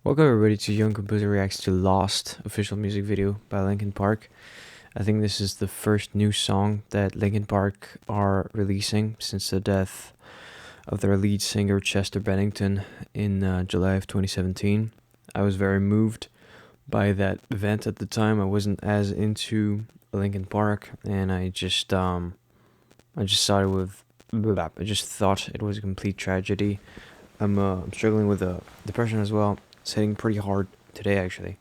Welcome everybody to Young Composer Reacts to Lost official music video by Linkin Park. I think this is the first new song that Linkin Park are releasing since the death of their lead singer Chester Bennington in July of 2017. I was very moved by that event at the time. I wasn't as into Linkin Park, and I just thought it was a complete tragedy. I'm struggling with depression as well. It's hitting pretty hard today, actually.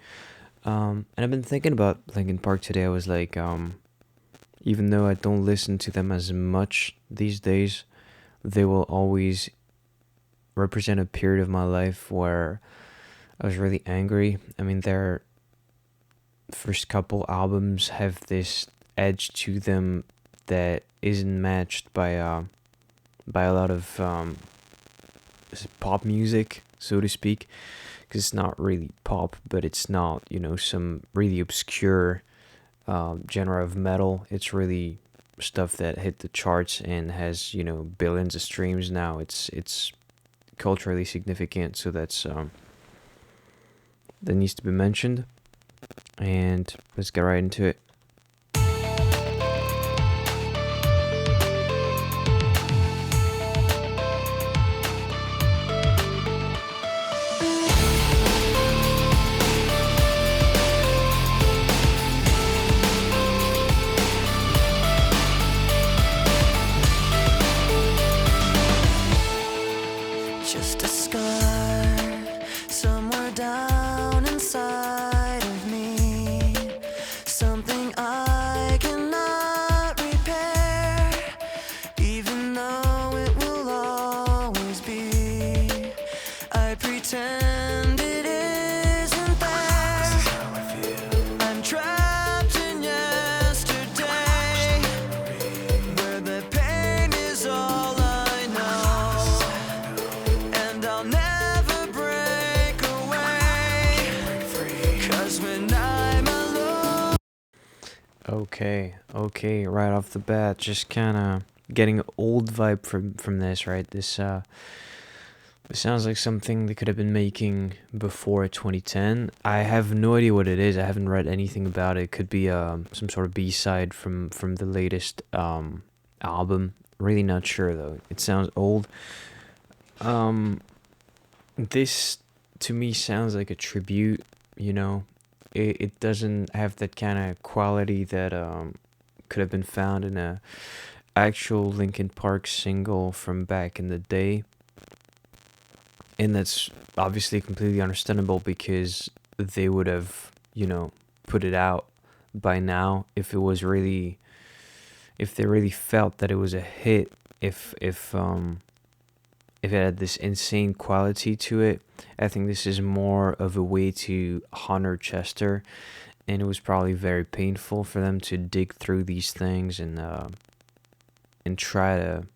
And I've been thinking about Linkin Park today. I was like, even though I don't listen to them as much these days, they will always represent a period of my life where I was really angry. I mean, their first couple albums have this edge to them that isn't matched by a lot of pop music, so to speak, because it's not really pop, but it's not, some really obscure genre of metal. It's really stuff that hit the charts and has, billions of streams now. It's culturally significant, so that needs to be mentioned. And let's get right into it. Just a scar somewhere down inside of me, something I cannot repair, even though it will always be. I pretend it isn't there. This is how I feel. I'm trapped in yesterday, where the pain is all I know. And I'll never break away, 'cause when I'm alone. Okay, right off the bat, just kind of getting an old vibe from this, right? This sounds like something they could have been making before 2010. I have no idea what it is. I haven't read anything about it. It could be some sort of B-side from the latest album. Really not sure though. It sounds old. This to me sounds like a tribute, It doesn't have that kind of quality that could have been found in a actual Linkin Park single from back in the day. And that's obviously completely understandable because they would have, put it out by now if they really felt that it was a hit, if it had this insane quality to it. I think this is more of a way to honor Chester, and it was probably very painful for them to dig through these things and try to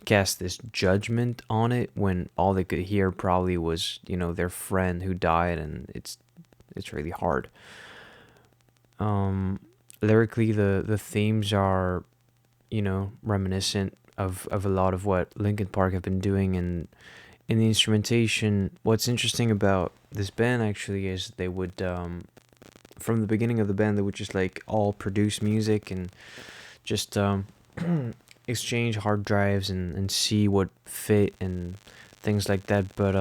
cast this judgment on it when all they could hear probably was, their friend who died, and it's really hard. Lyrically, the themes are, reminiscent of a lot of what Linkin Park have been doing, and in the instrumentation, what's interesting about this band actually is they would, from the beginning of the band, they would just like all produce music and just exchange hard drives and see what fit and things like that. But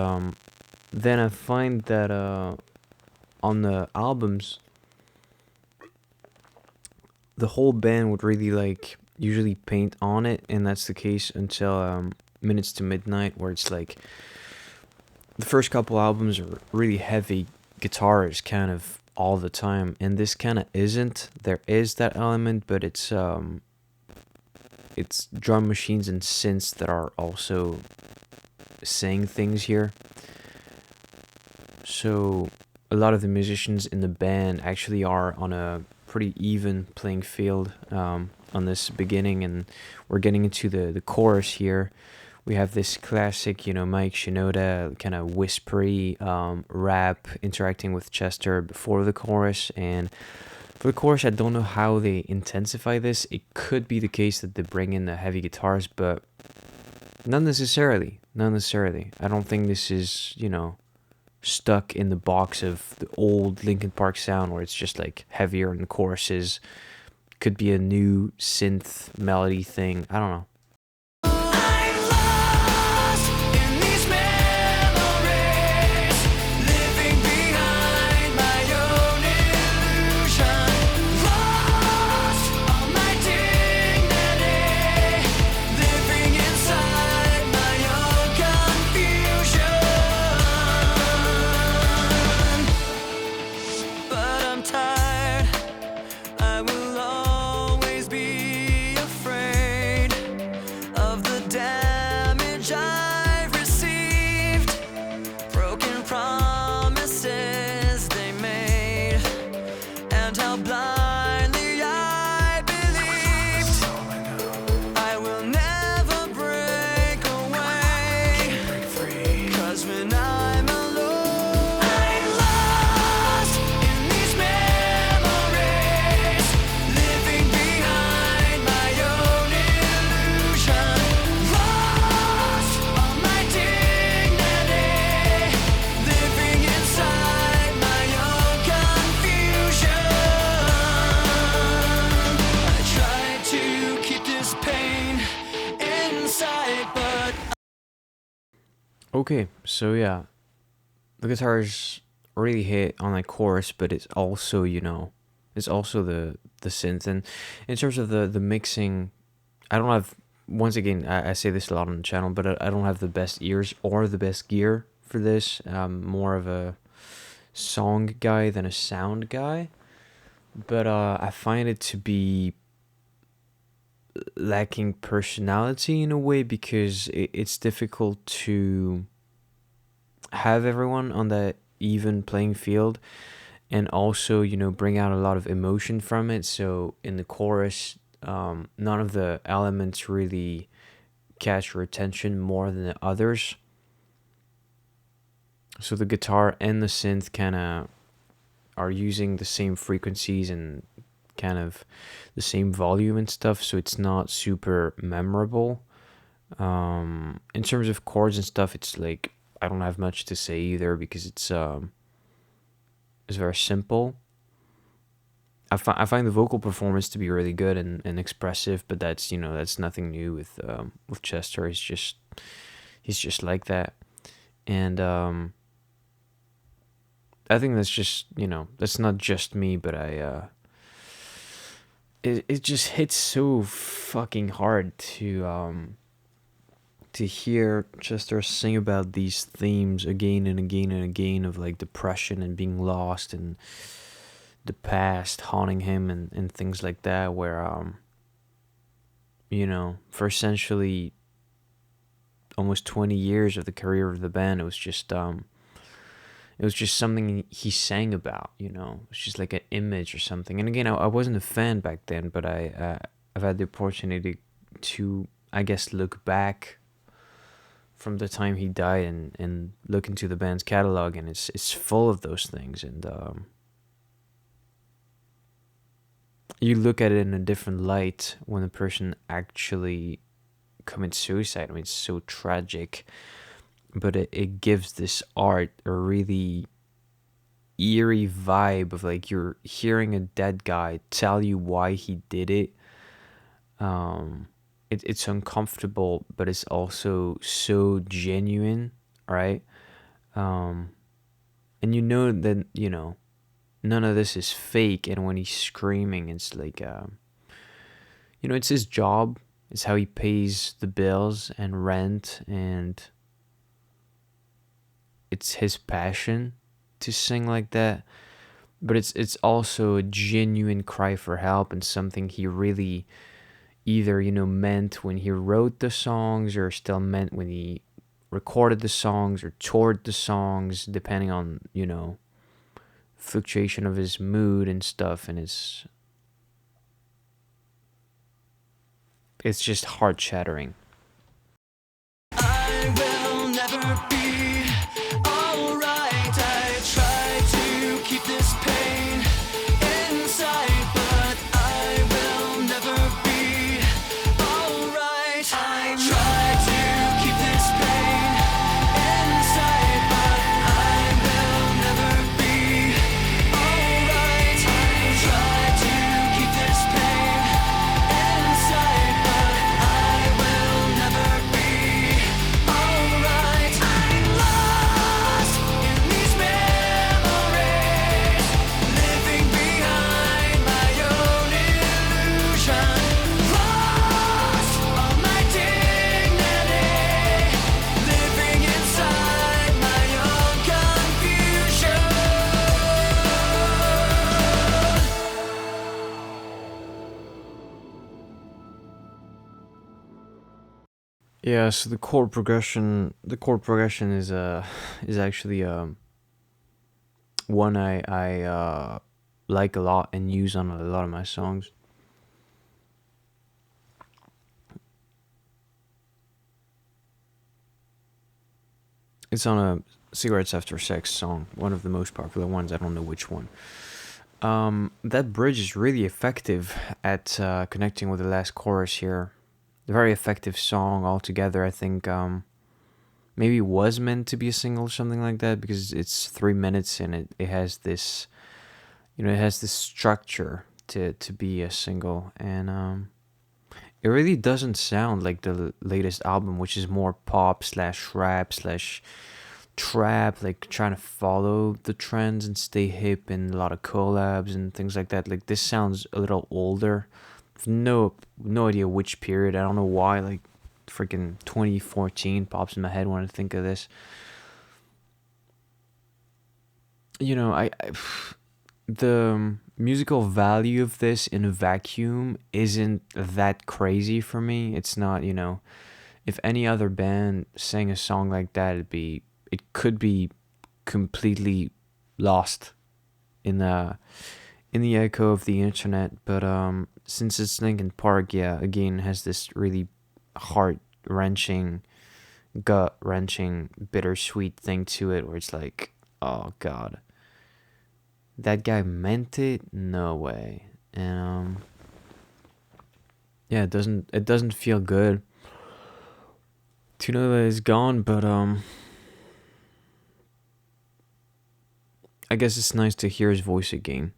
then I find that on the albums, the whole band would really like usually paint on it, and that's the case until Minutes to Midnight, where it's like the first couple albums are really heavy guitars kind of all the time, and this kind of isn't. There is that element, but it's drum machines and synths that are also saying things here. So a lot of the musicians in the band actually are on a pretty even playing field on this beginning, and we're getting into the chorus here. We have this classic, Mike Shinoda kind of whispery rap interacting with Chester before the chorus, and for the chorus, I don't know how they intensify this. It could be the case that they bring in the heavy guitars, but not necessarily. I don't think this is, stuck in the box of the old Linkin Park sound where it's just like heavier in the choruses. Could be a new synth melody thing. I don't know. I'm lost in these memories, living behind my own illusion. Lost all my dignity, living inside my own confusion. But I'm tired. I will always be afraid of the damage I've received, broken promises they made, and how blindly I believed. I will never break away, 'cause when I'm alone, I'm lost in these memories, living behind my own illusion. Lost all my dignity, living inside my own confusion. I tried to keep this pain inside, but Okay, so yeah, the guitars really hit on the chorus, but it's also, it's also the synth. And in terms of the mixing, I don't have, once again, I say this a lot on the channel, but I don't have the best ears or the best gear for this. I'm more of a song guy than a sound guy. But I find it to be lacking personality in a way because it's difficult to have everyone on that even playing field and also bring out a lot of emotion from it. So in the chorus, none of the elements really catch your attention more than the others. So the guitar and the synth kind of are using the same frequencies and kind of the same volume and stuff, so it's not super memorable. In terms of chords and stuff, it's like I don't have much to say either because it's very simple. I find the vocal performance to be really good and expressive, but that's that's nothing new with Chester. He's just like that, and I think that's just that's not just me, but it just hits so fucking hard to hear Chester sing about these themes again and again and again of like depression and being lost and the past haunting him and things like that, where for essentially almost 20 years of the career of the band, it was just something he sang about, it's just like an image or something. And again, I wasn't a fan back then, but I've had the opportunity to, I guess, look back from the time he died and look into the band's catalog, and it's full of those things. And you look at it in a different light when a person actually commits suicide. I mean, it's so tragic, but it gives this art a really eerie vibe of like you're hearing a dead guy tell you why he did it. It's uncomfortable, but it's also so genuine, right? And that none of this is fake. And when he's screaming, it's like it's his job. It's how he pays the bills and rent, and it's his passion to sing like that. But it's also a genuine cry for help and something he really either meant when he wrote the songs or still meant when he recorded the songs or toured the songs, depending on fluctuation of his mood and stuff. And it's just heart shattering. I will never be alright. I try to keep this pain inside, but I will never be alright. I try to keep this pain inside, but I will Yeah, so the chord progression is actually one I like a lot and use on a lot of my songs. It's on a Cigarettes After Sex song, one of the most popular ones. I don't know which one. That bridge is really effective at connecting with the last chorus here. A very effective song altogether. I think maybe it was meant to be a single or something like that because it's 3 minutes and it has this, it has this structure to be a single, and it really doesn't sound like the latest album, which is more pop slash rap slash trap, like trying to follow the trends and stay hip, and a lot of collabs and things like that. Like this sounds a little older. No idea which period. I don't know why. Like freaking 2014 pops in my head when I think of this. I the musical value of this in a vacuum isn't that crazy for me. It's not, if any other band sang a song like that, it could be completely lost in the echo of the internet. But since it's Linkin Park, yeah, again has this really heart wrenching, gut wrenching, bittersweet thing to it, where it's like, oh god, that guy meant it? No way. And yeah, it doesn't feel good to know that it's gone, but I guess it's nice to hear his voice again,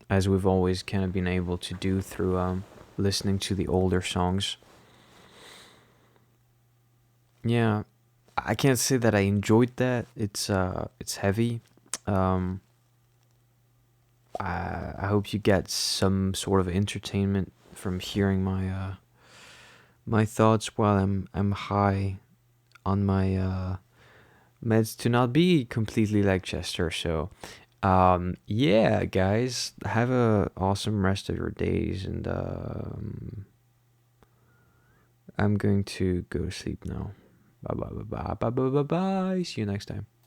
as we've always kind of been able to do through listening to the older songs. Yeah, I can't say that I enjoyed that. It's heavy. Um, I hope you get some sort of entertainment from hearing my thoughts while I'm high on my meds to not be completely like Chester. So, yeah, guys, have a awesome rest of your days, and I'm going to go to sleep now. Bye bye bye bye bye bye bye bye. See you next time.